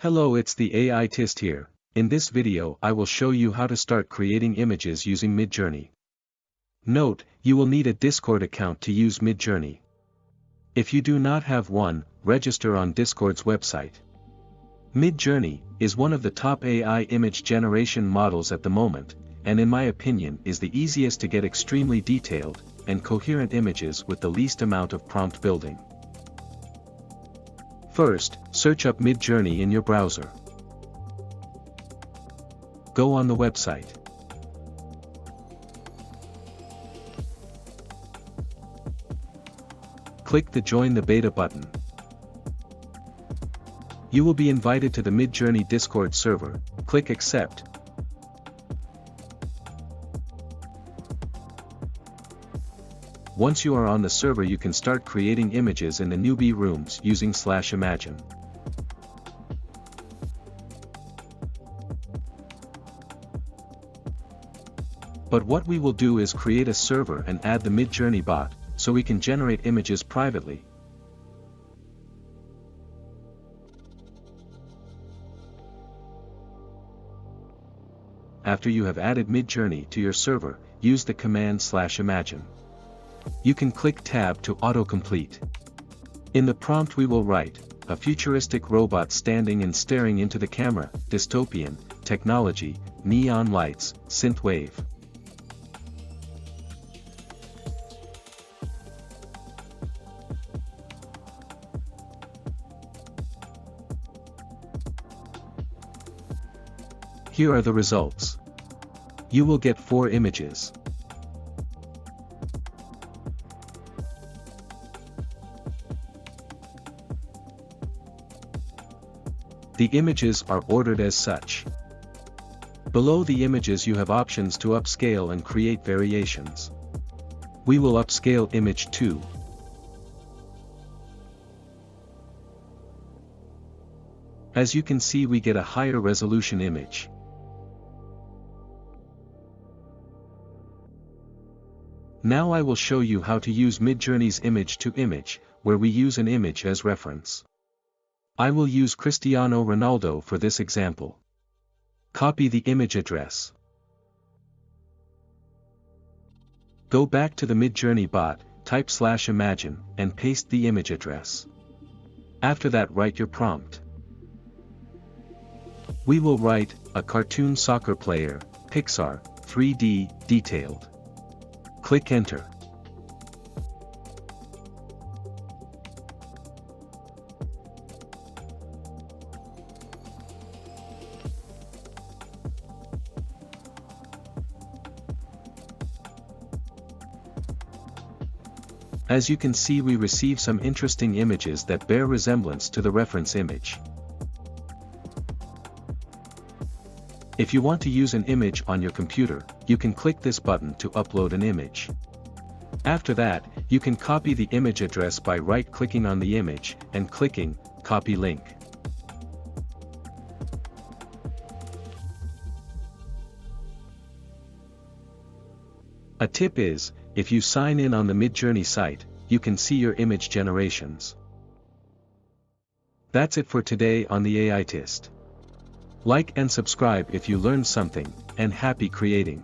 Hello, it's the AI-tist here. In this video I will show you how to start creating images using Midjourney. Note, you will need a Discord account to use Midjourney. If you do not have one, register on Discord's website. Midjourney is one of the top AI image generation models at the moment, and in my opinion is the easiest to get extremely detailed and coherent images with the least amount of prompt building. First, search up Midjourney in your browser. Go on the website. Click the Join the Beta button. You will be invited to the Midjourney Discord server. Click Accept. Once you are on the server, you can start creating images in the newbie rooms using /imagine. But what we will do is create a server and add the Midjourney bot, so we can generate images privately. After you have added Midjourney to your server, use the command /imagine. You can click Tab to autocomplete. In the prompt we will write, a futuristic robot standing and staring into the camera, dystopian, technology, neon lights, synthwave. Here are the results. You will get 4 images. The images are ordered as such. Below the images you have options to upscale and create variations. We will upscale image 2. As you can see, we get a higher resolution image. Now I will show you how to use Midjourney's image to image, where we use an image as reference. I will use Cristiano Ronaldo for this example. Copy the image address. Go back to the Midjourney bot, type /imagine, and paste the image address. After that, write your prompt. We will write, a cartoon soccer player, Pixar, 3D, detailed. Click Enter. As you can see, we receive some interesting images that bear resemblance to the reference image. If you want to use an image on your computer, you can click this button to upload an image. After that, you can copy the image address by right-clicking on the image and clicking Copy Link. A tip is, if you sign in on the Midjourney site, you can see your image generations. That's it for today on the AI-tist. Like and subscribe if you learned something, and happy creating!